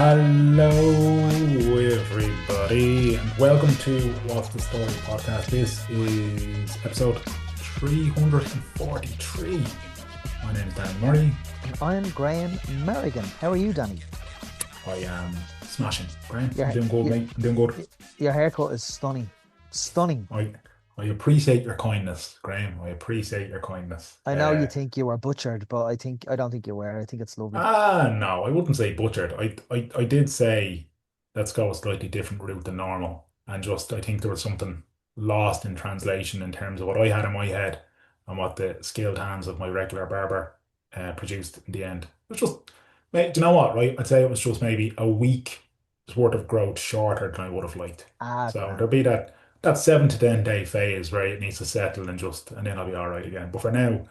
Hello, everybody, and welcome to What's the Story podcast. This is episode 343. My name is Dan Murray. And I'm Graham Merrigan. How are you, Danny? I am smashing. Graham, Your, I'm doing good, mate. I'm doing good. Your haircut is stunning. Stunning. I appreciate your kindness, Graham. I appreciate your kindness. I know you think you were butchered, but I don't think you were. I think it's lovely. No, I wouldn't say butchered. I did say let's go a slightly different route than normal, and just I think there was something lost in translation in terms of what I had in my head and what the skilled hands of my regular barber produced in the end. It was just, mate, do you know what? Right, I'd say it was just maybe a week's worth of growth shorter than I would have liked. So Grand. there'll be that 7 to 10 day phase where it needs to settle and then I'll be all right again. But for now,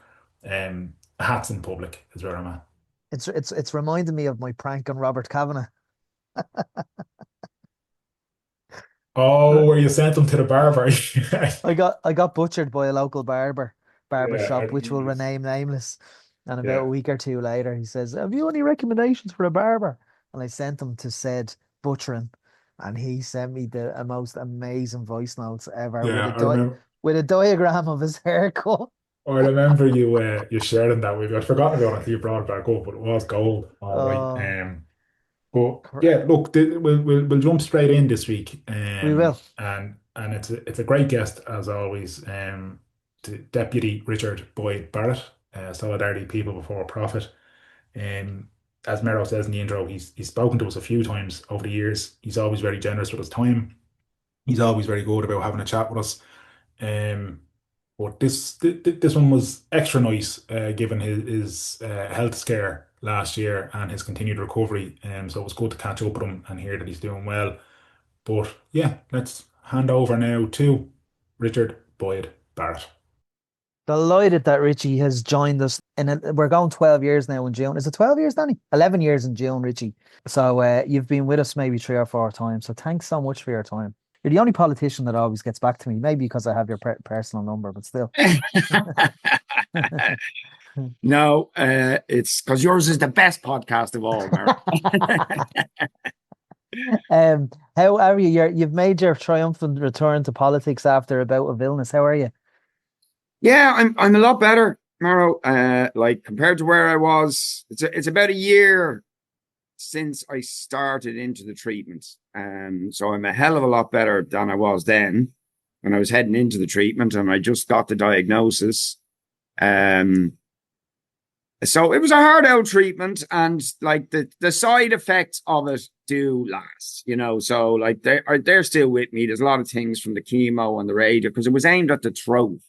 hats in public is where I'm at. It's reminding me of my prank on Robert Kavanagh. Oh, where you sent them to the barber. I got butchered by a local barber Yeah, shop, and which will he's remain nameless. And about a yeah. week or two later, he says, "Have you any recommendations for a barber?" And I sent him to said butchering, and he sent me the most amazing voice notes ever Yeah, I remember. with a diagram of his haircut. I remember you sharing that with me. I'd forgotten about it until you brought it back up, but it was gold. All right. Oh, But yeah, correct. look, we'll jump straight in this week. We will. And it's a great guest as always. To Deputy Richard Boyd Barrett, Solidarity People Before Profit. Um, as Mero says in the intro, he's spoken to us a few times over the years. He's always very generous with his time. He's always very good about having a chat with us. Um, but this one was extra nice, given his health scare last year and his continued recovery. So it was good to catch up with him and hear that he's doing well. But yeah, let's hand over now to Richard Boyd Barrett. Delighted that Richie has joined us. We're going 12 years now in June. Is it 12 years, Danny? 11 years in June, Richie. So you've been with us maybe 3 or 4 times. So thanks so much for your time. You're the only politician that always gets back to me. Maybe because I have your personal number, but still. No, it's because yours is the best podcast of all, Mark. How are you? You've made your triumphant return to politics after a bout of illness. How are you? Yeah, I'm a lot better, Maro. Like compared to where I was, it's about a year since I started into the treatment. So I'm a hell of a lot better than I was then when I was heading into the treatment, and I just got the diagnosis. So it was a hard out treatment, and like the side effects of it do last, So like they're still with me. There's a lot of things from the chemo and the radio because it was aimed at the throat.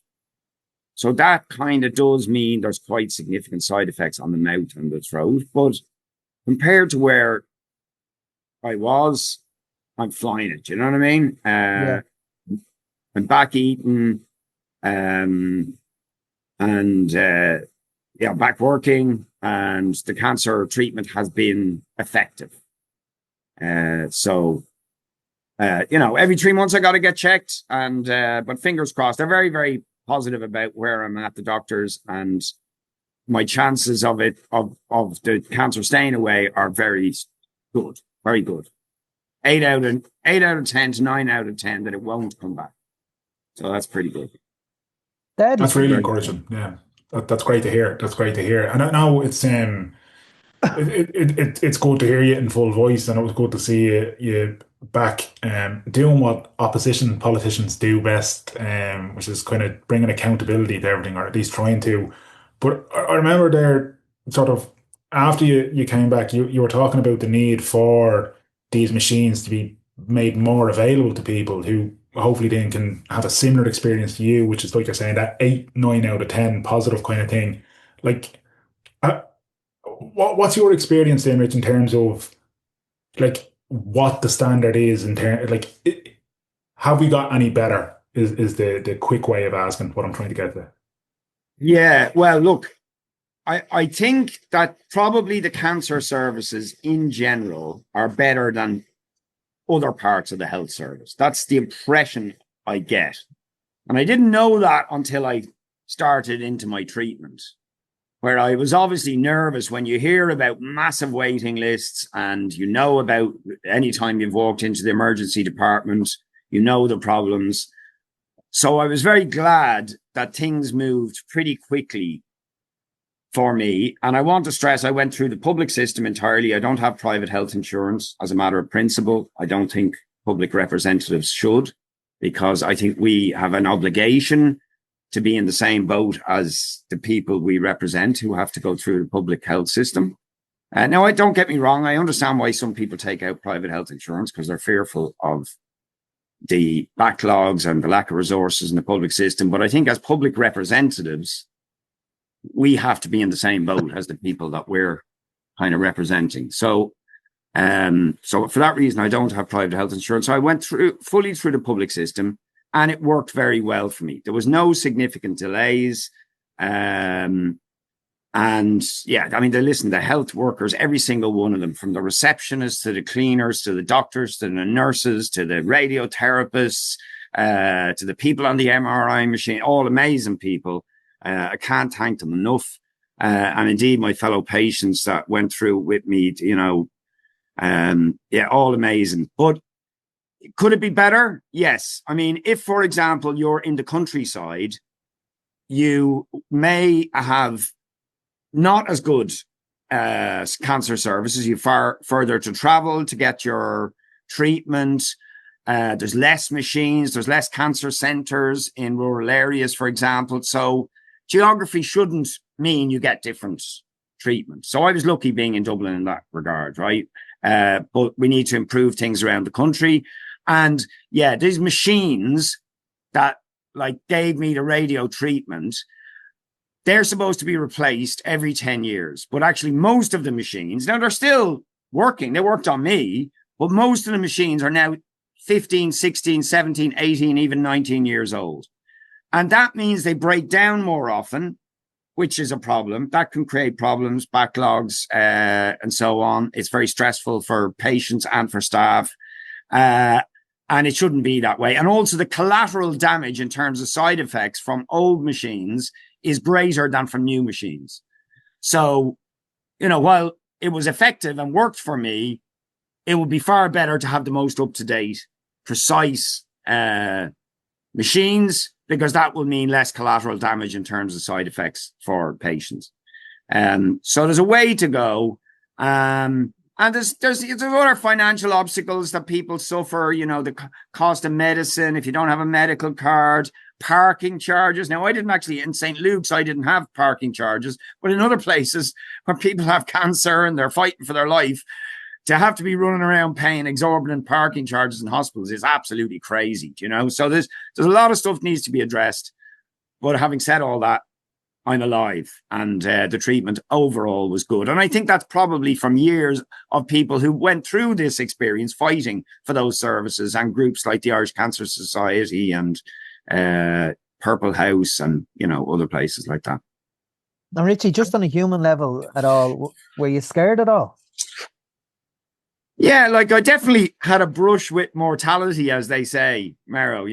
So that kind of does mean there's quite significant side effects on the mouth and the throat. But compared to where I was, I'm flying it. You know what I mean? Yeah. I'm back eating, back working, and the cancer treatment has been effective. Every 3 months I got to get checked, but fingers crossed. They're very, very positive about where I'm at, the doctors, and my chances of the cancer staying away are very good, very good. 8 out of 10 to 9 out of 10 that it won't come back. So that's pretty good. That's really encouraging. Yeah, that's great to hear. That's great to hear. And I know it's it's good to hear you in full voice, and it was good to see you back doing what opposition politicians do best, which is kind of bringing accountability to everything, or at least trying to. But I remember there, sort of after you came back, you were talking about the need for these machines to be made more available to people who hopefully then can have a similar experience to you, which is like you're saying, that 8, 9 out of 10 positive kind of thing. Like, uh, what's your experience then, Rich, in terms of like what the standard is in terms like have we got any better? Is the quick way of asking what I'm trying to get to. Yeah, well, look, I think that probably the cancer services in general are better than other parts of the health service. That's the impression I get. And I didn't know that until I started into my treatment. where I was obviously nervous when you hear about massive waiting lists and you know about any time you've walked into the emergency department, you know the problems. So I was very glad that things moved pretty quickly for me. And I want to stress, I went through the public system entirely. I don't have private health insurance as a matter of principle. I don't think public representatives should, because I think we have an obligation to be in the same boat as the people we represent who have to go through the public health system. Now, don't get me wrong. I understand why some people take out private health insurance, because they're fearful of the backlogs and the lack of resources in the public system. But I think as public representatives, we have to be in the same boat as the people that we're kind of representing. So for that reason, I don't have private health insurance. So I went fully through the public system, and it worked very well for me. There was no significant delays. And yeah, I mean, the health workers, every single one of them, from the receptionists to the cleaners, to the doctors, to the nurses, to the radiotherapists, to the people on the MRI machine, all amazing people. I can't thank them enough. And indeed, my fellow patients that went through with me, all amazing. But could it be better? Yes. I mean, if, for example, you're in the countryside, you may have not as good cancer services. You far further to travel to get your treatment. There's less machines. There's less cancer centres in rural areas, for example. So geography shouldn't mean you get different treatment. So I was lucky being in Dublin in that regard, right? But we need to improve things around the country. And yeah, these machines that gave me the radio treatment, they're supposed to be replaced every 10 years. But actually most of the machines, now they're still working. They worked on me, but most of the machines are now 15, 16, 17, 18, even 19 years old. And that means they break down more often, which is a problem. That can create problems, backlogs, and so on. It's very stressful for patients and for staff. And it shouldn't be that way. And also the collateral damage in terms of side effects from old machines is greater than from new machines. So, while it was effective and worked for me, it would be far better to have the most up-to-date, precise machines, because that will mean less collateral damage in terms of side effects for patients. So there's a way to go. And there's other financial obstacles that people suffer, the cost of medicine, if you don't have a medical card, parking charges. Now, I didn't actually, in St. Luke's, I didn't have parking charges, but in other places where people have cancer and they're fighting for their life, to have to be running around paying exorbitant parking charges in hospitals is absolutely crazy, So there's a lot of stuff needs to be addressed. But having said all that, I'm alive, and the treatment overall was good. And I think that's probably from years of people who went through this experience fighting for those services, and groups like the Irish Cancer Society and Purple House and, other places like that. Now, Richie, just on a human level at all, were you scared at all? Yeah, I definitely had a brush with mortality, as they say, Mero,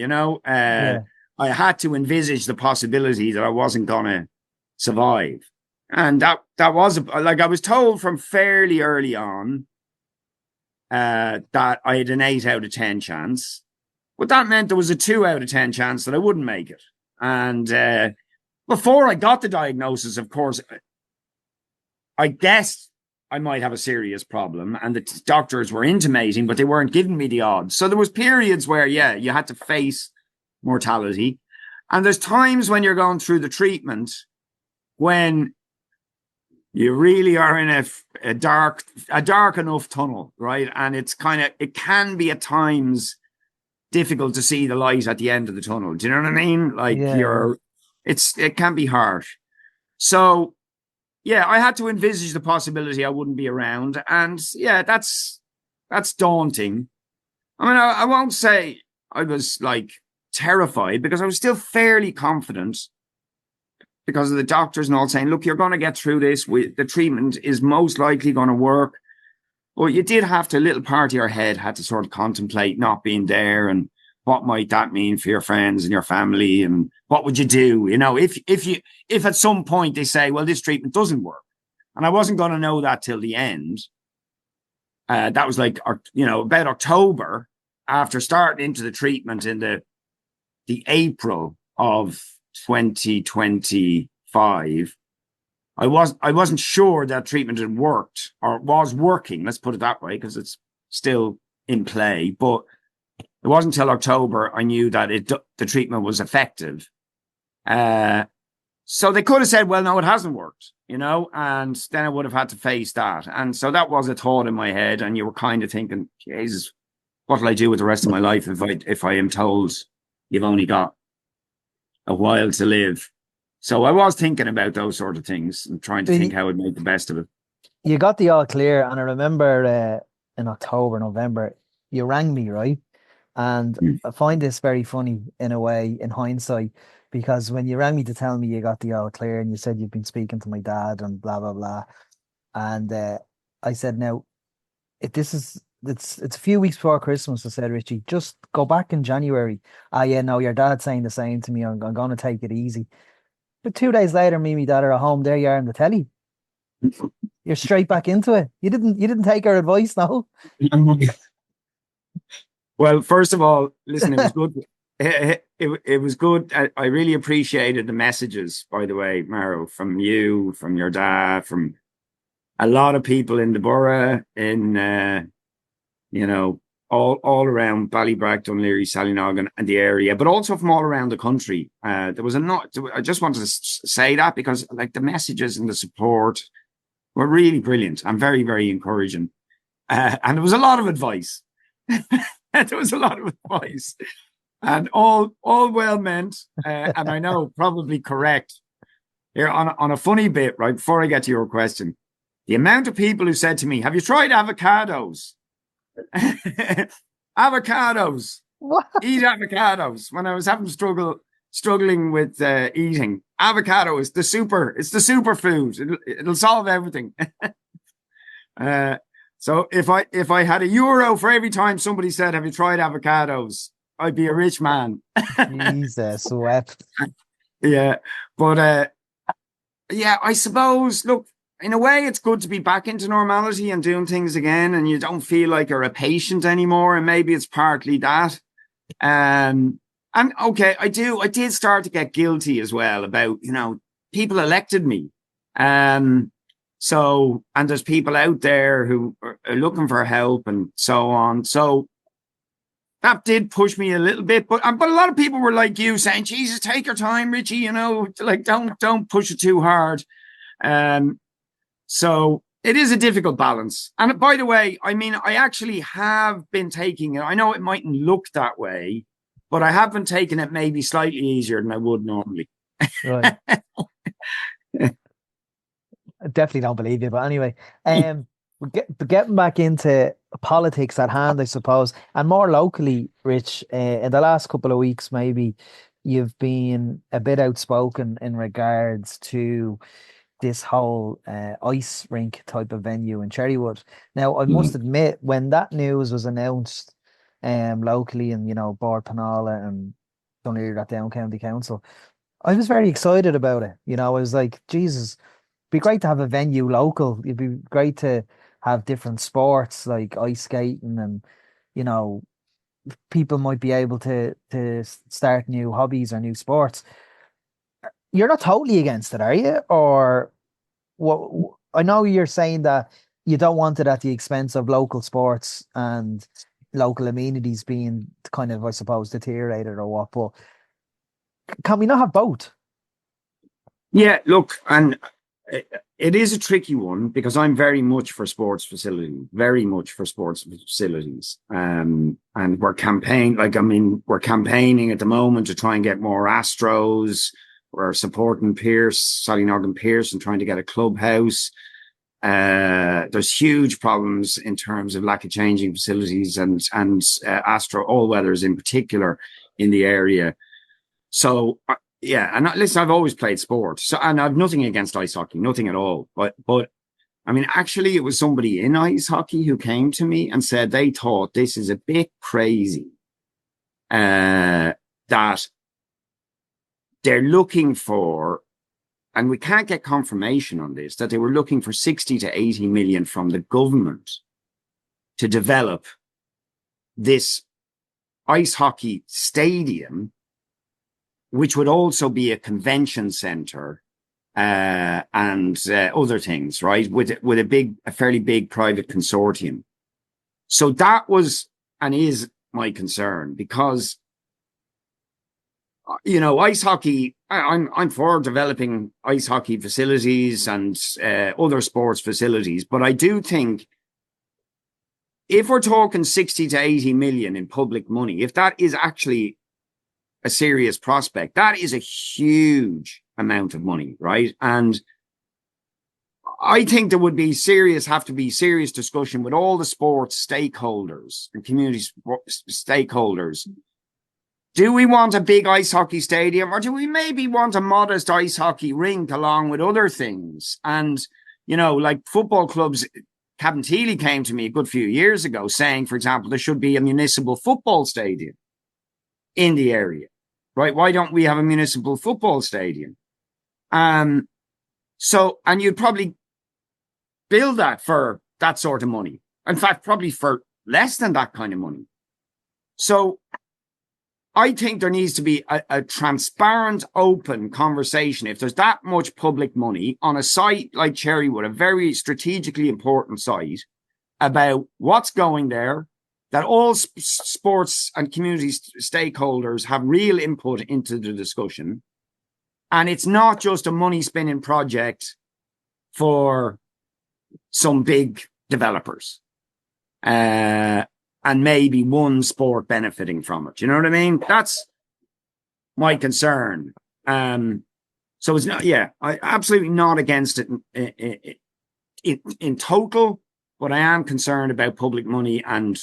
I had to envisage the possibility that I wasn't going to survive. And that was, I was told from fairly early on that I had an 8 out of 10 chance. But that meant there was a 2 out of 10 chance that I wouldn't make it. And before I got the diagnosis, of course, I guessed I might have a serious problem, and the doctors were intimating, but they weren't giving me the odds. So there was periods where, you had to face mortality. And there's times when you're going through the treatment when you really are in a dark enough tunnel, right? And it can be at times difficult to see the light at the end of the tunnel. Do you know what I mean? It can be harsh. So, I had to envisage the possibility I wouldn't be around. And that's daunting. I mean, I won't say I was terrified, because I was still fairly confident because of the doctors and all saying, look, you're going to get through this. The treatment is most likely going to work. But you did have to, a little part of your head had to sort of contemplate not being there and what might that mean for your friends and your family, and what would you do? You know, if at some point they say, well, this treatment doesn't work, and I wasn't going to know that till the end. That was like, you know, about October, after starting into the treatment in the April of 2025. I wasn't sure that treatment had worked or was working. Let's put it that way, because it's still in play. But it wasn't until October I knew that the treatment was effective. So they could have said, well, no, it hasn't worked, you know, and then I would have had to face that. And so that was a thought in my head. And you were kind of thinking, Jesus, what will I do with the rest of my life if I am told you've only got a while to live? So I was thinking about those sort of things and trying to think how I'd make the best of it. You got the all clear, and I remember in October, November, you rang me, right? And I find this very funny in a way, in hindsight, because when you rang me to tell me you got the all clear and you said you've been speaking to my dad and blah, blah, blah. And I said, now, it's a few weeks before Christmas. I said, Richie, just go back in January. Yeah, no, your dad's saying the same to me. I'm going to take it easy. But 2 days later, me and my dad are at home. There you are on the telly. You're straight back into it. You didn't take our advice, no? Well, first of all, listen, it was good. It was good. I really appreciated the messages, by the way, Maro, from you, from your dad, from a lot of people in the borough, in you know, all around Ballybrack, Dunleary, Sallynoggin, and the area, but also from all around the country. There was I just wanted to say that because, like, the messages and the support were really brilliant and very, very encouraging. And there was a lot of advice. There was a lot of advice, and all well meant, and I know probably correct. Here on a funny bit, right before I get to your question, the amount of people who said to me, "Have you tried avocados?" Avocados. What? Eat avocados. When I was having struggling with eating, avocado is the superfood. It'll solve everything. So if I had €1 for every time somebody said, "Have you tried avocados?" I'd be a rich man. Jesus wept. Yeah, but yeah, I suppose. Look, in a way, it's good to be back into normality and doing things again, and you don't feel like you're a patient anymore. And maybe it's partly that. And okay, I did start to get guilty as well about, you know, people elected me. So, and there's people out there who are looking for help and so on. So that did push me a little bit, but a lot of people were like you, saying, "Jesus, take your time, Richie, you know, like, don't push it too hard." So it is a difficult balance. And by the way, I mean, I actually have been taking it. I know it mightn't look that way, but I have been taking it maybe slightly easier than I would normally. Right. I definitely don't believe you, but anyway, getting back into politics at hand, I suppose, and more locally, Rich, in the last couple of weeks, maybe you've been a bit outspoken in regards to this whole ice rink type of venue in Cherrywood. Now, I must admit, when that news was announced locally in, you know, Bord Penala and Dunleary, that Down County Council, I was very excited about it. You know, I was like, Jesus, be great to have a venue local. It'd be great to have different sports like ice skating, and, you know, people might be able to start new hobbies or new sports. You're not totally against it, are you? Or what? I know you're saying that you don't want it at the expense of local sports and local amenities being kind of, I suppose, deteriorated or what, but can we not have both? Yeah, look, and it is a tricky one because I'm very much for sports facilities, and we're campaigning at the moment to try and get more Astros. We're supporting Pierce, Sallynoggin Pierce, and trying to get a clubhouse. There's huge problems in terms of lack of changing facilities and Astro all-weathers in particular in the area. So yeah, and listen, I've always played sport, so, and I've nothing against ice hockey, nothing at all. But I mean, actually, it was somebody in ice hockey who came to me and said they thought this is a bit crazy that they're looking for, and we can't get confirmation on this, that they were looking for 60 to 80 million from the government to develop this ice hockey stadium, which would also be a convention center and other things, right? With a fairly big private consortium. So that was and is my concern, because ice hockey, I'm for developing ice hockey facilities and other sports facilities, but I do think if we're talking 60 to 80 million in public money, if that is actually a serious prospect, that is a huge amount of money, right? And I think there would have to be serious discussion with all the sports stakeholders and community stakeholders. Do we want a big ice hockey stadium, or do we maybe want a modest ice hockey rink along with other things? And, like football clubs, Captain Teely came to me a good few years ago saying, for example, there should be a municipal football stadium in the area, right? Why don't we have a municipal football stadium? And you'd probably build that for that sort of money. In fact, probably for less than that kind of money. So I think there needs to be a transparent, open conversation. If there's that much public money on a site like Cherrywood, a very strategically important site, about what's going there, that all sports and community stakeholders have real input into the discussion. And it's not just a money-spinning project for some big developers. And maybe one sport benefiting from it. You know what I mean? That's my concern. So it's not, I absolutely not against it in total, but I am concerned about public money and,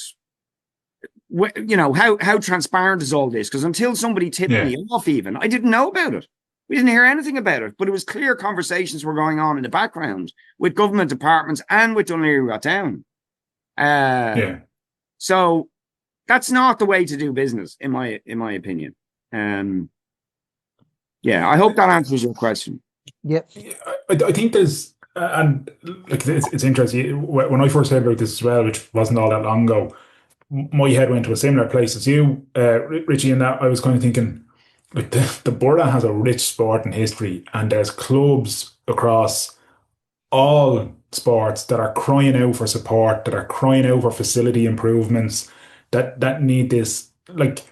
how transparent is all this? Because until somebody tipped me off even, I didn't know about it. We didn't hear anything about it, but it was clear conversations were going on in the background with government departments and with Dunleary Town. So that's not the way to do business, in my opinion. I hope that answers your question. Yep. I think there's, and like it's interesting. When I first heard about this as well, which wasn't all that long ago, my head went to a similar place as you, Richie. And that I was kind of thinking, like the Borough has a rich sporting history, and there's clubs across all sports that are crying out for support, that are crying out for facility improvements, that need this. Like,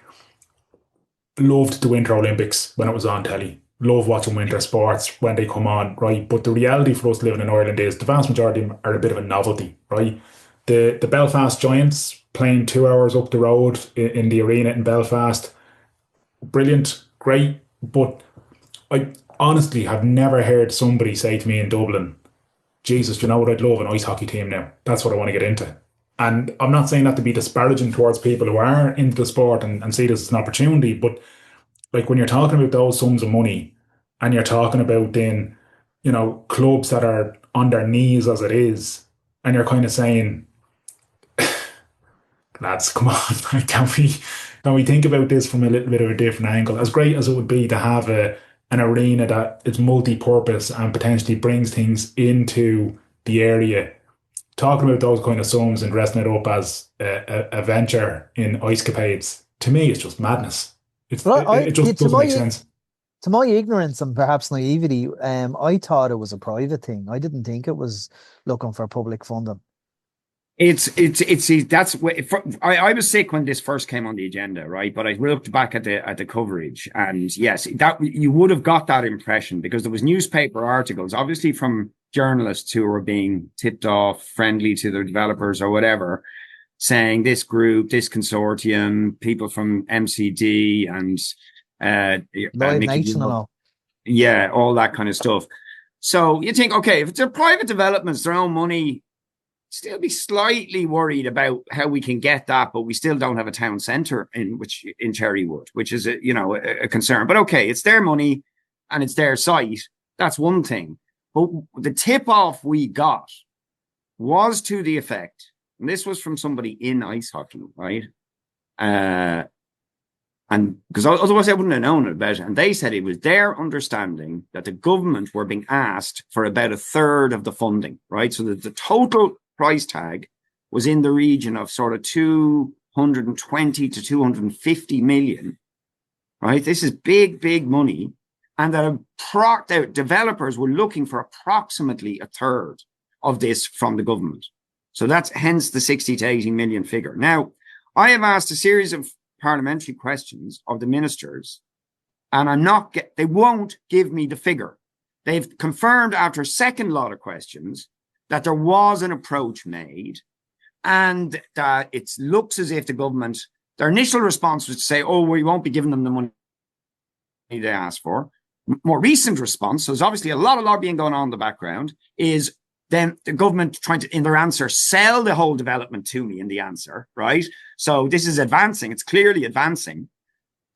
loved the Winter Olympics when it was on telly. Love watching winter sports when they come on, right? But the reality for us living in Ireland is the vast majority of them are a bit of a novelty, right? The Belfast Giants playing 2 hours up the road in the arena in Belfast, brilliant, great, but I honestly have never heard somebody say to me in Dublin, Jesus, you know what, I'd love an ice hockey team now. That's what I want to get into. And I'm not saying that to be disparaging towards people who are into the sport and see this as an opportunity, but like when you're talking about those sums of money and you're talking about then, clubs that are on their knees as it is, and you're kind of saying, lads, come on, can we think about this from a little bit of a different angle? As great as it would be to have an arena that is multi-purpose and potentially brings things into the area, talking about those kind of sums and dressing it up as a venture in ice capades, to me, it's just madness. It just doesn't make sense. To my ignorance and perhaps naivety, I thought it was a private thing. I didn't think it was looking for public funding. I was sick when this first came on the agenda, right? But I looked back at the coverage, and yes, that you would have got that impression because there was newspaper articles, obviously from journalists who were being tipped off, friendly to their developers or whatever, saying this group, this consortium, people from MCD and Live Nation and all. Yeah, all that kind of stuff. So you think, okay, if it's a private development, their own money, still be slightly worried about how we can get that, but we still don't have a town centre in Cherrywood, which is a concern. But okay, it's their money and it's their site. That's one thing. But the tip off we got was to the effect, and this was from somebody in ice hockey, right? And because otherwise I wouldn't have known about it. And they said it was their understanding that the government were being asked for about a third of the funding, right? So that the total price tag was in the region of sort of 220 to 250 million, right? This is big, big money. And that developers were looking for approximately a third of this from the government. So that's hence the 60 to 80 million figure. Now, I have asked a series of parliamentary questions of the ministers, and they won't give me the figure. They've confirmed after a second lot of questions that there was an approach made and that it looks as if the government, their initial response was to say, oh, we won't be giving them the money they asked for. More recent response, so there's obviously a lot of lobbying going on in the background, is then the government trying to, in their answer, sell the whole development to me in the answer, right? So this is advancing. It's clearly advancing.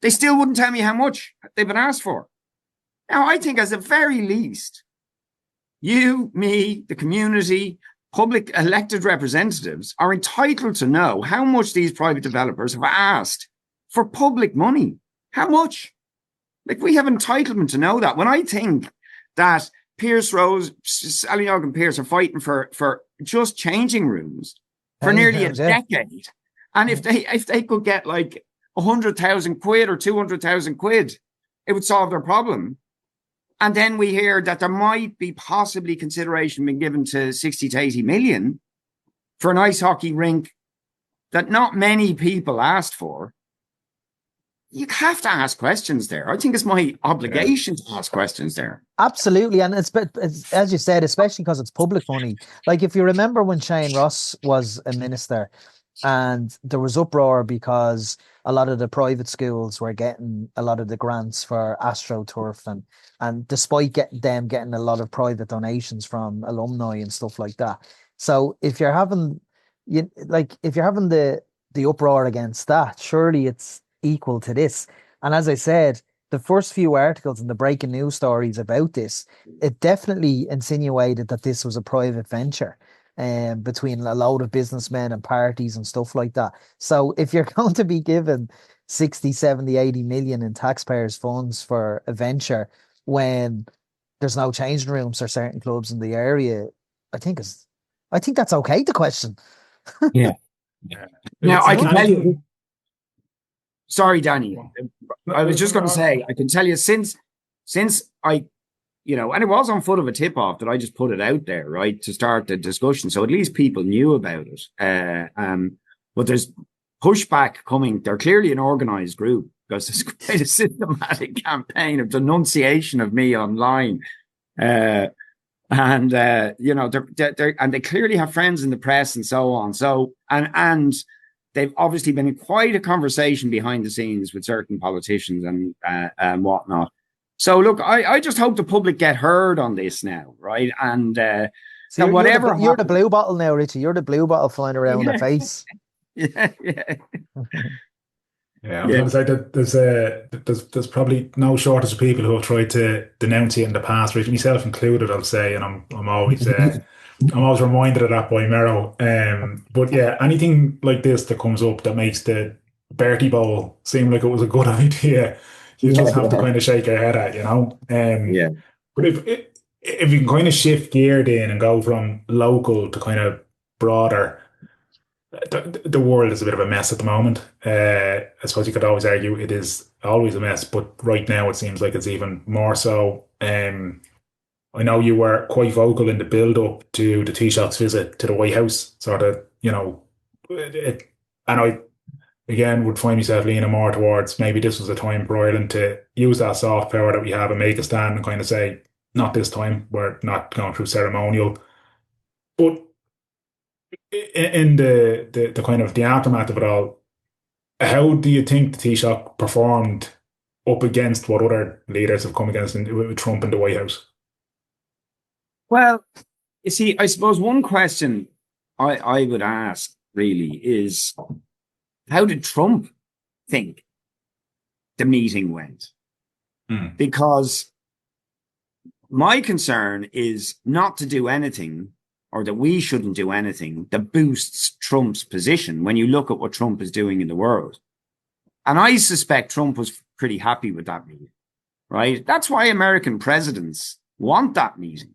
They still wouldn't tell me how much they've been asked for. Now, I think as the very least, you, me, the community, public elected representatives are entitled to know how much these private developers have asked for public money. How much? Like, we have entitlement to know that. When I think that Pierce Rose, Sally and Pierce are fighting for just changing rooms for nearly a decade. And if they could get like 100,000 quid or 200,000 quid, it would solve their problem. And then we hear that there might be possibly consideration being given to 60 to 80 million for an ice hockey rink that not many people asked for. You have to ask questions there. I think it's my obligation to ask questions there. Absolutely. And it's as you said, especially because it's public money. Like, if you remember when Shane Ross was a minister and there was uproar because a lot of the private schools were getting a lot of the grants for AstroTurf and despite getting a lot of private donations from alumni and stuff like that. So if you're having the uproar against that, surely it's equal to this. And as I said, the first few articles and the breaking news stories about this, it definitely insinuated that this was a private venture between a load of businessmen and parties and stuff like that. So if you're going to be given 60, 70, 80 million in taxpayers' funds for a venture when there's no changing rooms for certain clubs in the area, I think that's okay to question. Yeah. Now, I can tell you. Sorry, Danny. I was just going to say, I can tell you since I, and it was on foot of a tip-off that I just put it out there, right, to start the discussion. So at least people knew about it. But there's pushback coming. They're clearly an organized group because there's quite a systematic campaign of denunciation of me online. They're and they clearly have friends in the press and so on. So, and they've obviously been in quite a conversation behind the scenes with certain politicians and whatnot. So, look, I just hope the public get heard on this now, right? And so you're the blue bottle now, Richie. You're the blue bottle flying around the face. Yeah. Yeah, I was going to say that there's probably no shortage of people who have tried to denounce you in the past, Richie, myself included, I'll say, and I'm always reminded of that by Merrow. But yeah, anything like this that comes up that makes the Bertie Bowl seem like it was a good idea, you just have to kind of shake your head at, Yeah. But if you can kind of shift gear then and go from local to kind of broader, the world is a bit of a mess at the moment. I suppose you could always argue it is always a mess, but right now it seems like it's even more so. I know you were quite vocal in the build-up to the Taoiseach's visit to the White House, sort of, and I, again, would find myself leaning more towards maybe this was a time for Ireland to use that soft power that we have and make a stand and kind of say, not this time, we're not going through ceremonial. But in the kind of the aftermath of it all, how do you think the Taoiseach performed up against what other leaders have come against with Trump in the White House? Well, you see, I suppose one question I would ask really is, how did Trump think the meeting went? Because my concern is not to do anything, or that we shouldn't do anything that boosts Trump's position when you look at what Trump is doing in the world. And I suspect Trump was pretty happy with that meeting, right? That's why American presidents want that meeting,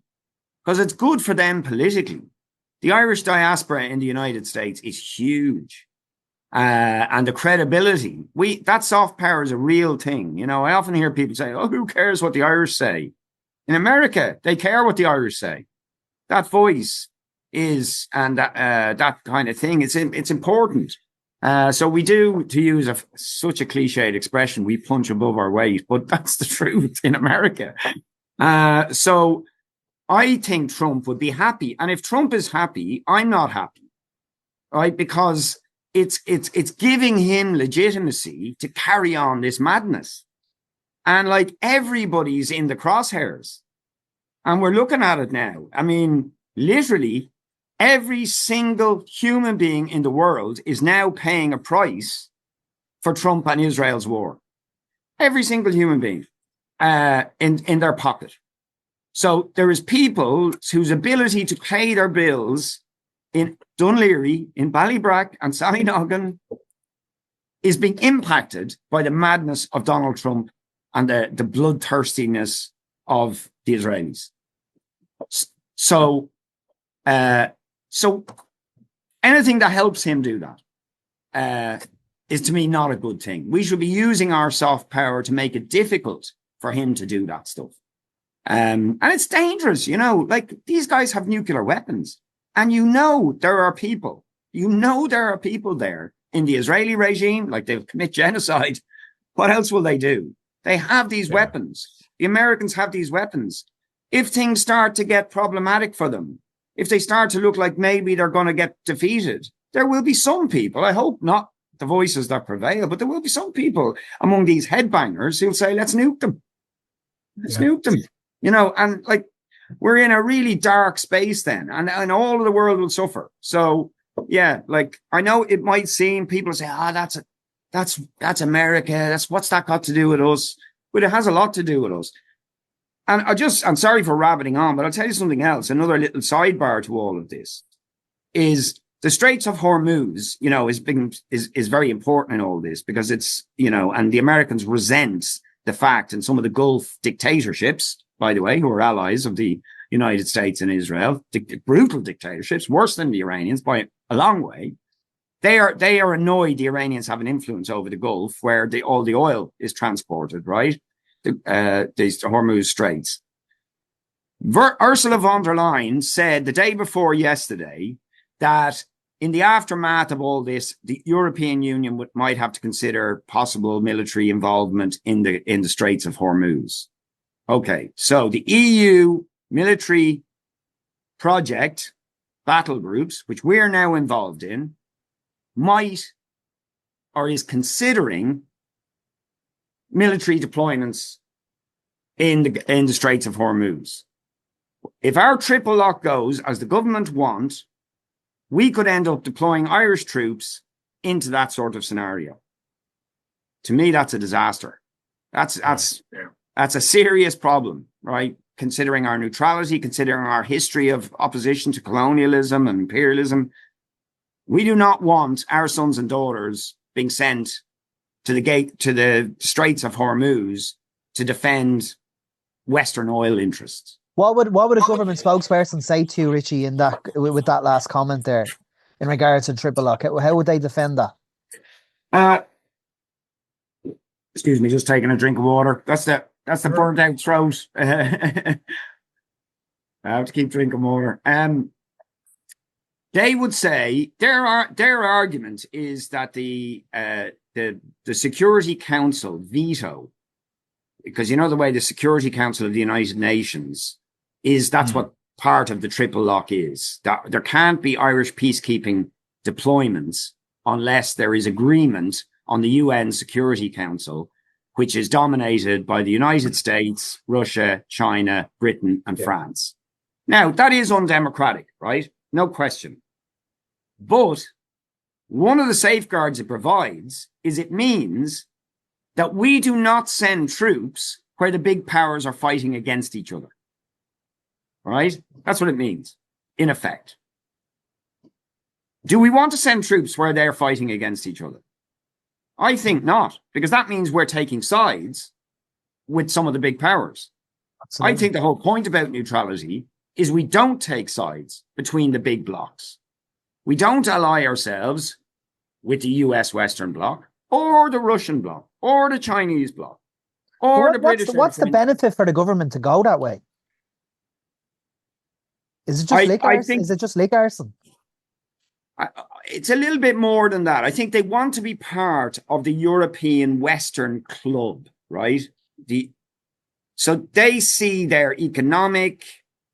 because it's good for them politically. The Irish diaspora in the United States is huge. And the credibility, that soft power is a real thing. You know, I often hear people say, oh, who cares what the Irish say? In America, they care what the Irish say. That voice is, and that kind of thing, it's important. So we do, to use such a cliched expression, we punch above our weight, but that's the truth in America. So I think Trump would be happy. And if Trump is happy, I'm not happy, right? Because it's giving him legitimacy to carry on this madness. And like everybody's in the crosshairs. And we're looking at it now. I mean, literally, every single human being in the world is now paying a price for Trump and Israel's war. Every single human being in their pocket. So there is people whose ability to pay their bills in Dunleary, in Ballybrack and Sallynoggin is being impacted by the madness of Donald Trump and the bloodthirstiness of the Israelis. So anything that helps him do that is, to me, not a good thing. We should be using our soft power to make it difficult for him to do that stuff. And it's dangerous, you know, like these guys have nuclear weapons. And you know there are people there in the Israeli regime, like they'll commit genocide. What else will they do? They have these weapons. The Americans have these weapons. If things start to get problematic for them, if they start to look like maybe they're going to get defeated, there will be some people, I hope not the voices that prevail, but there will be some people among these headbangers who'll say, let's nuke them. Let's nuke them. You know, and like, we're in a really dark space then, and all of the world will suffer. So, yeah, like, I know it might seem, people say, that's America. What's that got to do with us? But it has a lot to do with us. And I'm sorry for rabbiting on, but I'll tell you something else. Another little sidebar to all of this is the Straits of Hormuz, you know, is very important in all this, because it's, you know, and the Americans resent the fact, and some of the Gulf dictatorships, by the way, who are allies of the United States and Israel, brutal dictatorships, worse than the Iranians by a long way. They are annoyed the Iranians have an influence over the Gulf, where all the oil is transported, right? The Hormuz Straits. Ursula von der Leyen said the day before yesterday that in the aftermath of all this, the European Union might have to consider possible military involvement in the Straits of Hormuz. Okay, so the EU military project, battle groups, which we're now involved in, might or is considering military deployments in the Straits of Hormuz. If our triple lock goes as the government want, we could end up deploying Irish troops into that sort of scenario. To me, that's a disaster. That's a serious problem, right? Considering our neutrality, considering our history of opposition to colonialism and imperialism, we do not want our sons and daughters being sent to the Straits of Hormuz to defend Western oil interests. What would a government spokesperson say to you, Richie, in that with that last comment there, in regards to triple lock? How would they defend that? Excuse me, just taking a drink of water. That's the burnt out throat. I have to keep drinking water. They would say their argument is that the Security Council veto, because you know the way the Security Council of the United Nations is, that's what part of the triple lock is. That there can't be Irish peacekeeping deployments unless there is agreement on the UN Security Council, which is dominated by the United States, Russia, China, Britain, and France. Now, that is undemocratic, right? No question. But one of the safeguards it provides is it means that we do not send troops where the big powers are fighting against each other. Right? That's what it means, in effect. Do we want to send troops where they're fighting against each other? I think not, because that means we're taking sides with some of the big powers. Absolutely. I think the whole point about neutrality is we don't take sides between the big blocs. We don't ally ourselves with the US Western Bloc or the Russian Bloc or the Chinese Bloc or the British. What's the benefit for the government to go that way? Is it just lick arson? Is it just lick arson? It's a little bit more than that. I think they want to be part of the European Western Club, right? So they see their economic,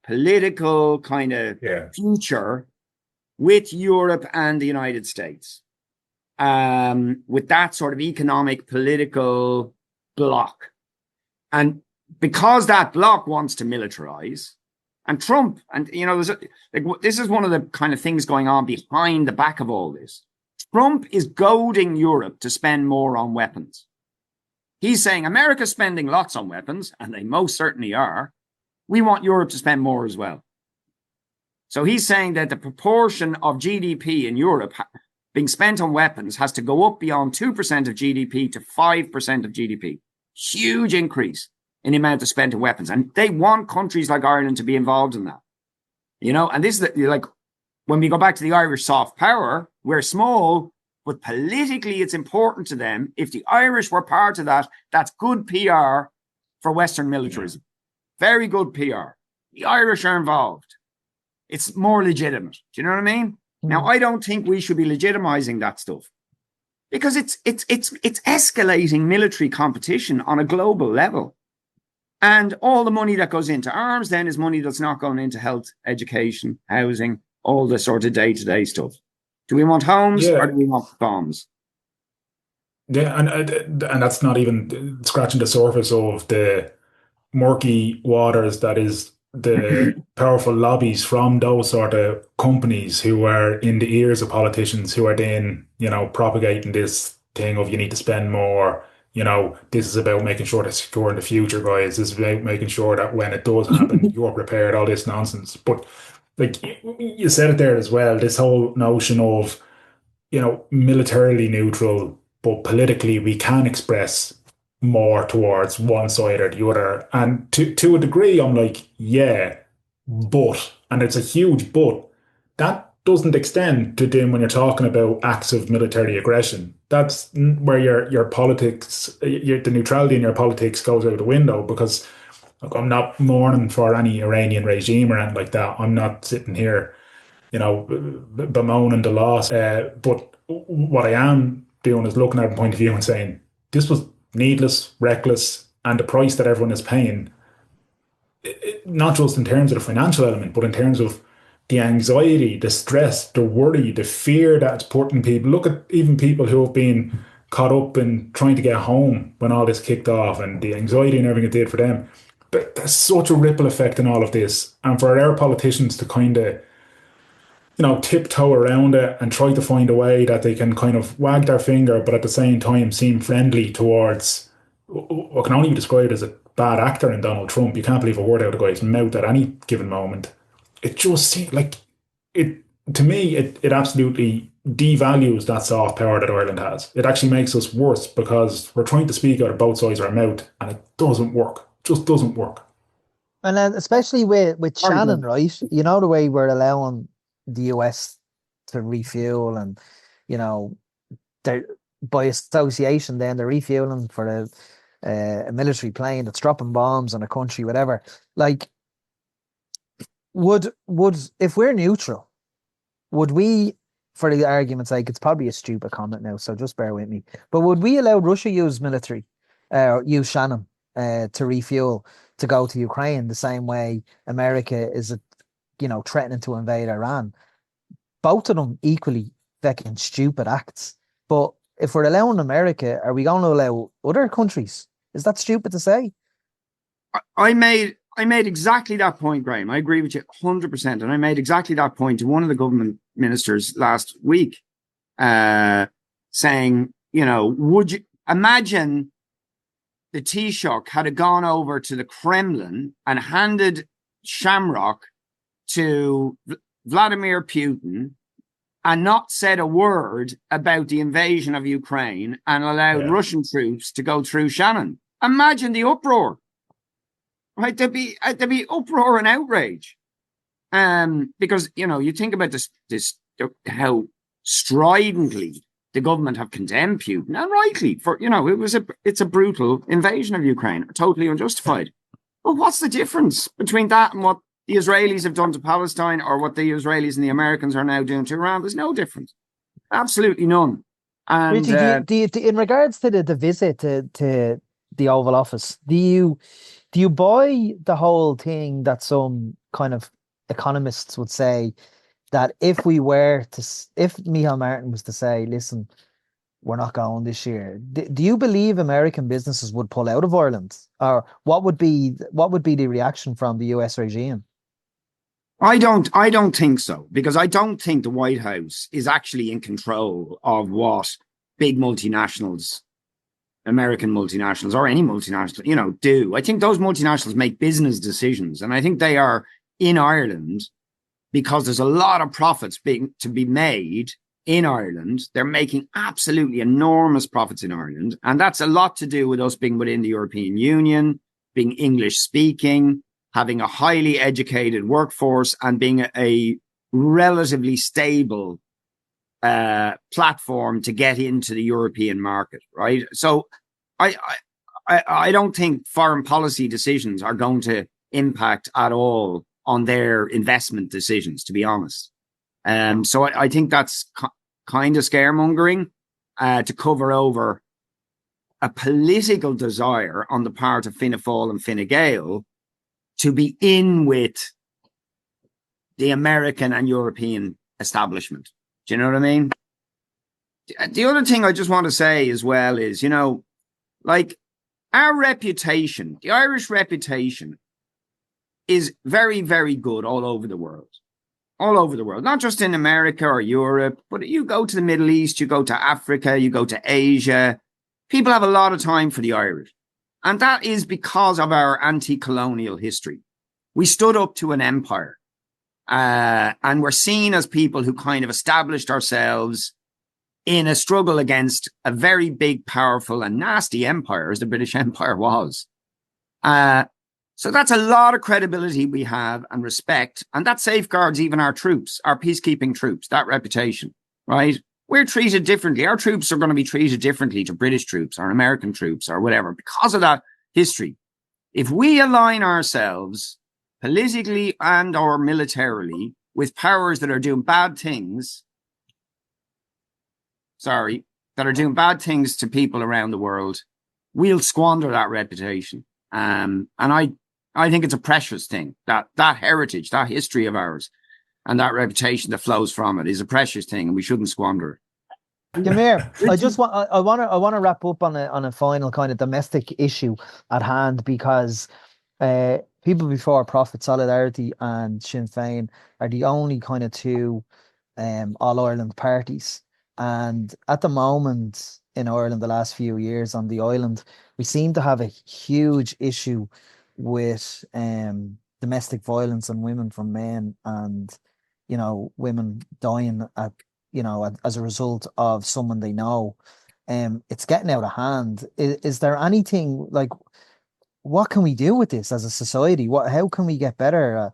political kind of future with Europe and the United States, with that sort of economic, political bloc. And because that bloc wants to militarize, and Trump, and this is one of the kind of things going on behind the back of all this. Trump is goading Europe to spend more on weapons. He's saying America's spending lots on weapons, and they most certainly are. We want Europe to spend more as well. So he's saying that the proportion of GDP in Europe being spent on weapons has to go up beyond 2% of GDP to 5% of GDP. Huge increase in the amount of spent on weapons. And they want countries like Ireland to be involved in that. And this is like, when we go back to the Irish soft power, we're small, but politically it's important to them. If the Irish were part of that, that's good PR for Western militarism. Very good PR. The Irish are involved. It's more legitimate. Do you know what I mean? Now, I don't think we should be legitimizing that stuff, because it's escalating military competition on a global level. And all the money that goes into arms then is money that's not going into health, education, housing, all the sort of day-to-day stuff. Do we want homes or do we want bombs? Yeah, and that's not even scratching the surface of the murky waters that is the powerful lobbies from those sort of companies who are in the ears of politicians, who are then, propagating this thing of you need to spend more. This is about making sure they're secure in the future, guys. This is about making sure that when it does happen, you're prepared, all this nonsense. But like you said it there as well, this whole notion of, militarily neutral, but politically we can express more towards one side or the other. And to a degree, I'm like, yeah, but, and it's a huge but, that doesn't extend to then when you're talking about acts of military aggression. That's where your politics, the neutrality in your politics goes out the window, because look, I'm not mourning for any Iranian regime or anything like that. I'm not sitting here, bemoaning the loss. But what I am doing is looking at a point of view and saying, this was needless, reckless, and the price that everyone is paying, not just in terms of the financial element, but in terms of the anxiety, the stress, the worry, the fear that it's putting people. Look at even people who have been caught up in trying to get home when all this kicked off, and the anxiety and everything it did for them. But there's such a ripple effect in all of this. And for our politicians to kind of, tiptoe around it and try to find a way that they can kind of wag their finger, but at the same time seem friendly towards what can only be described as a bad actor in Donald Trump. You can't believe a word out of the guy's mouth at any given moment. It just seems like it, to me, it absolutely devalues that soft power that Ireland has. It actually makes us worse, because we're trying to speak out of both sides of our mouth and it doesn't work. It just doesn't work. And then especially with Shannon, right? The way we're allowing the US to refuel, and, they're, by association, then they're refueling for a military plane that's dropping bombs on a country, whatever. Like, would if we're neutral, would we, for the argument's sake, it's probably a stupid comment now, so just bear with me, but would we allow Russia use use Shannon to refuel to go to Ukraine the same way America is, threatening to invade Iran? Both of them equally fucking stupid acts. But if we're allowing America, are we going to allow other countries? Is that stupid to say? I made exactly that point, Graham. I agree with you 100%. And I made exactly that point to one of the government ministers last week, saying, would you imagine the Taoiseach had gone over to the Kremlin and handed Shamrock to Vladimir Putin and not said a word about the invasion of Ukraine and allowed Russian troops to go through Shannon. Imagine the uproar. Right? There'd be uproar and outrage. Because, you think about this how stridently the government have condemned Putin, and rightly, for it's a brutal invasion of Ukraine, totally unjustified. But what's the difference between that and what the Israelis have done to Palestine, or what the Israelis and the Americans are now doing to Iran? There's no difference. Absolutely none. And Richie, do you, in regards to the visit to the Oval Office, do you buy the whole thing that some kind of economists would say, that if Micheál Martin was to say, listen, we're not going this year, do you believe American businesses would pull out of Ireland? Or what would be the reaction from the US regime? I don't think so, because I don't think the White House is actually in control of what big multinationals, American multinationals or any multinational, do. I think those multinationals make business decisions, and I think they are in Ireland because there's a lot of profits to be made in Ireland. They're making absolutely enormous profits in Ireland, and that's a lot to do with us being within the European Union, being English speaking, having a highly educated workforce, and being a relatively stable platform to get into the European market, right? So I don't think foreign policy decisions are going to impact at all on their investment decisions, to be honest. So I think that's kind of scaremongering to cover over a political desire on the part of Fianna Fáil and Fine Gael to be in with the American and European establishment. Do you know what I mean? The other thing I just want to say as well is, our reputation, the Irish reputation, is very, very good all over the world. All over the world, not just in America or Europe, but you go to the Middle East, you go to Africa, you go to Asia. People have a lot of time for the Irish. And that is because of our anti-colonial history. We stood up to an empire. And we're seen as people who kind of established ourselves in a struggle against a very big, powerful and nasty empire, as the British Empire was. So that's a lot of credibility we have and respect. And that safeguards even our troops, our peacekeeping troops, that reputation, right? We're treated differently. Our troops are going to be treated differently to British troops or American troops or whatever because of that history. If we align ourselves politically and or militarily with powers that are doing bad things, that are doing bad things to people around the world, we'll squander that reputation. And I think it's a precious thing, that heritage, that history of ours, and that reputation that flows from it is a precious thing, and we shouldn't squander it. Come here. I want to wrap up on a final kind of domestic issue at hand, because People Before Profit, Solidarity and Sinn Féin are the only kind of two All-Ireland parties. And at the moment in Ireland, the last few years on the island, we seem to have a huge issue with domestic violence and women from men, and women dying as a result of someone they know. It's getting out of hand. Is there anything, like, what can we do with this as a society? How can we get better?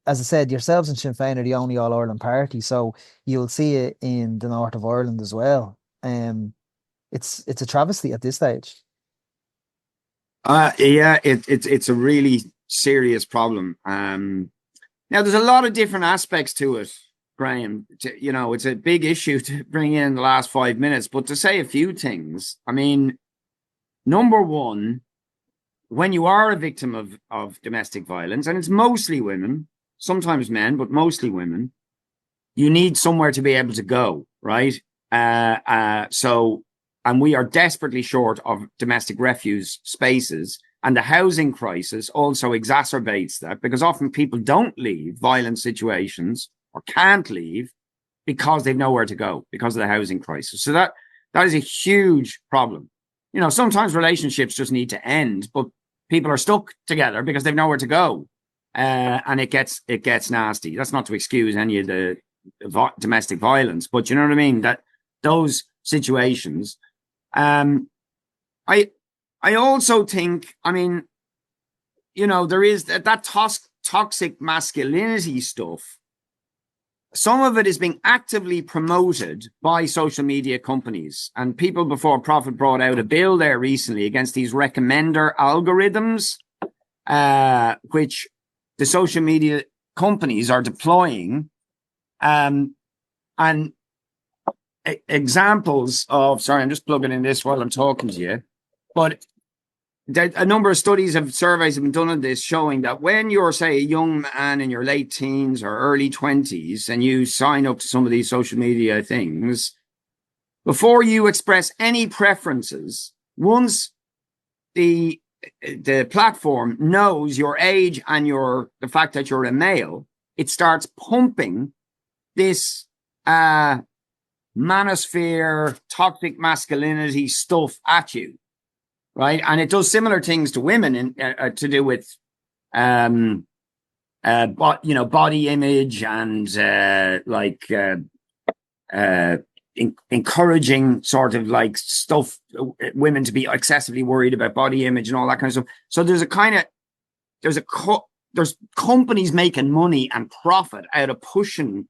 As I said, yourselves and Sinn Féin are the only All-Ireland party, so you'll see it in the north of Ireland as well. It's a travesty at this stage. It's a really serious problem. Now, there's a lot of different aspects to it, Graham. It's a big issue to bring in the last 5 minutes, but to say a few things. I mean, number one, when you are a victim of domestic violence, and it's mostly women, sometimes men, but mostly women, you need somewhere to be able to go, right? And we are desperately short of domestic refuge spaces. And the housing crisis also exacerbates that, because often people don't leave violent situations or can't leave because they've nowhere to go because of the housing crisis. So that is a huge problem. Sometimes relationships just need to end, but people are stuck together because they've nowhere to go. And it gets nasty. That's not to excuse any of the domestic violence, but you know what I mean? That those situations. I I also think, I mean, there is that toxic masculinity stuff. Some of it is being actively promoted by social media companies, and People Before Profit brought out a bill there recently against these recommender algorithms, which the social media companies are deploying. And examples of, sorry, I'm just plugging in this while I'm talking to you, but a number of surveys have been done on this, showing that when you're, say, a young man in your late teens or early 20s and you sign up to some of these social media things, before you express any preferences, once the platform knows your age and the fact that you're a male, it starts pumping this manosphere, toxic masculinity stuff at you. Right, and it does similar things to women to do with, body image and encouraging sort of like stuff, women to be excessively worried about body image and all that kind of stuff. So there's companies making money and profit out of pushing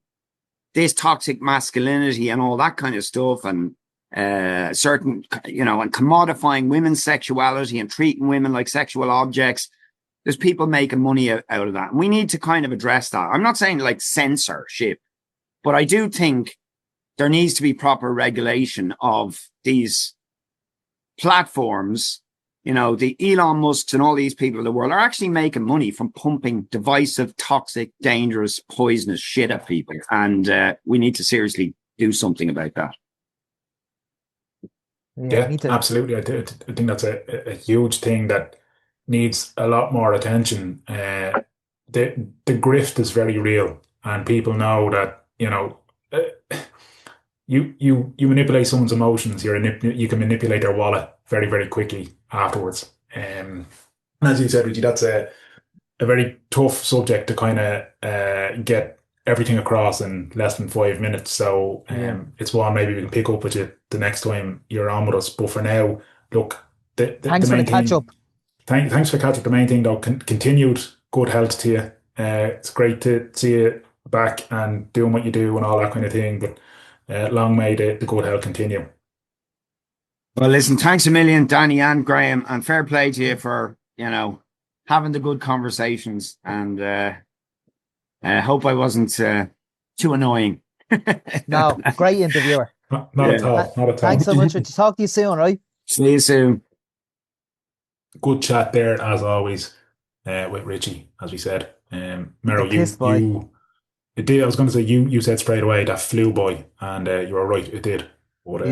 this toxic masculinity and all that kind of stuff, and certain, and commodifying women's sexuality and treating women like sexual objects. There's people making money out of that. And we need to kind of address that. I'm not saying like censorship, but I do think there needs to be proper regulation of these platforms. The Elon Musks and all these people in the world are actually making money from pumping divisive, toxic, dangerous, poisonous shit at people. And we need to seriously do something about that. Yeah, absolutely. I think that's a huge thing that needs a lot more attention. The grift is very real, and people know that you manipulate someone's emotions. You can manipulate their wallet very, very quickly afterwards. And as you said, Richie, that's a very tough subject to kind of get everything across in less than 5 minutes. So it's one maybe we can pick up with you the next time you're on with us. But for now, look, thanks for the catch up. Thanks for the catch up. The main thing, though, continued good health to you. It's great to see you back and doing what you do and all that kind of thing. But long may the good health continue. Well, listen, thanks a million, Danny and Graham, and fair play to you for, having the good conversations, and I hope I wasn't too annoying. No, great interviewer. Not at all. Not at all. Thanks so much. Talk to you soon, right? See you soon. Good chat there, as always, with Richie, as we said. Mero, it did. I was going to say, you said straight away that flew by, and you were right, it did. But,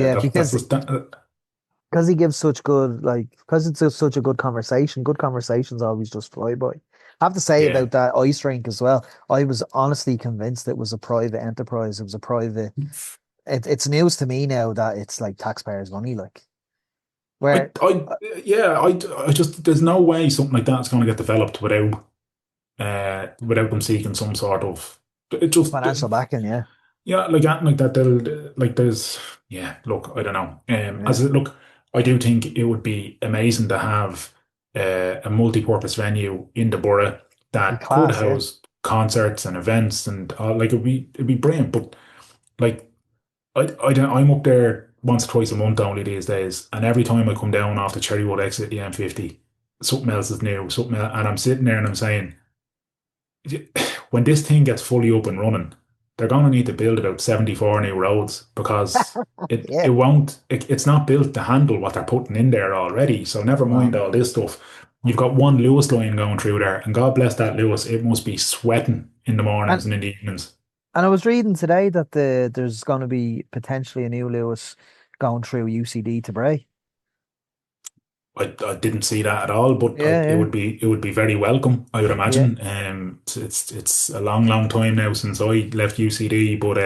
because he gives such good, because it's such a good conversation. Good conversations always just fly by. I have to say about that ice rink as well. I was honestly convinced it was a private enterprise. It was a private. It's news to me now that it's like taxpayers' money. I just there's no way something like that's going to get developed without them seeking some sort of financial backing. Yeah, like that. There's Look, I don't know. I do think it would be amazing to have a multi-purpose venue in the borough that could house concerts and events and it'd be brilliant. But I'm up there once or twice a month only these days, and every time I come down off the Cherrywood exit the M50, something else is new, and I'm sitting there and I'm saying, when this thing gets fully up and running, they're going to need to build about 74 new roads, because it's not built to handle what they're putting in there already. So never mind all this stuff. You've got one Lewis line going through there, and God bless that Lewis, it must be sweating in the mornings and in the evenings. And I was reading today that there's going to be potentially a new Lewis going through UCD to Bray. I didn't see that at all, but it would be very welcome, I would imagine. It's a long time now since I left UCD, but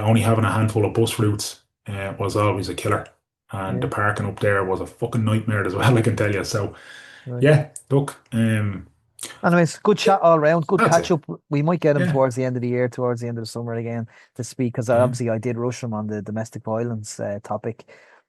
only having a handful of bus routes was always a killer, and the parking up there was a fucking nightmare as well, I can tell you. So look, Anyways, good chat all round. Good That's catch it. up. We might get him Yeah. towards the end of the year, towards the end of the summer again to speak, because Yeah. obviously I did rush him on the domestic violence topic.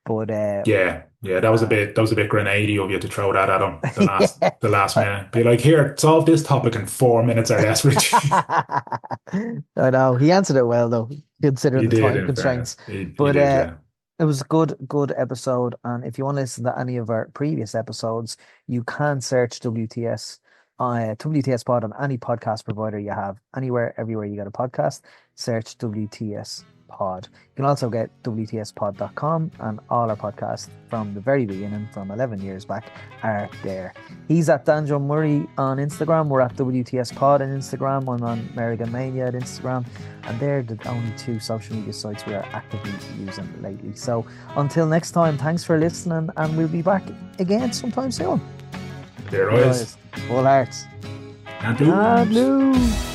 But Yeah, yeah, that was a bit grenady of you to throw that at him the last yeah. the last minute. Be like, here, solve this topic in 4 minutes or less, Rich. I know he answered it well though, considering You the did, time in constraints. fairness. You But did, yeah. it was a good episode. And if you want to listen to any of our previous episodes, you can search WTS Pod on any podcast provider you have, anywhere, everywhere you get a podcast. Search WTS Pod. You can also get WTSpod.com, and all our podcasts from the very beginning, from 11 years back, are there. He's at Danjo Murray on Instagram. We're at WTS Pod on Instagram. I'm on American Mania at Instagram. And they're the only two social media sites we are actively using lately. So until next time, thanks for listening, and we'll be back again sometime soon. There it is. All hearts. And And news.